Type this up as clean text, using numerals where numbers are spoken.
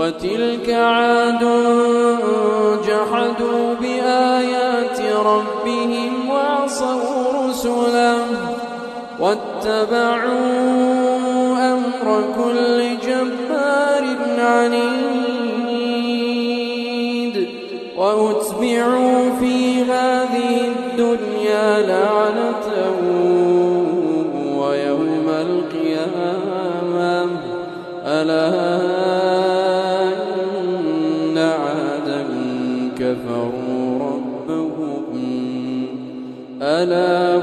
وتلك عاد جحدوا بآيات ربهم وعصوا رسله واتبعوا أمر كل جبار عنيد وأتبعوا في هذه الدنيا لعنة ويوم القيامة ألا إن عادا كفروا ربهم ألا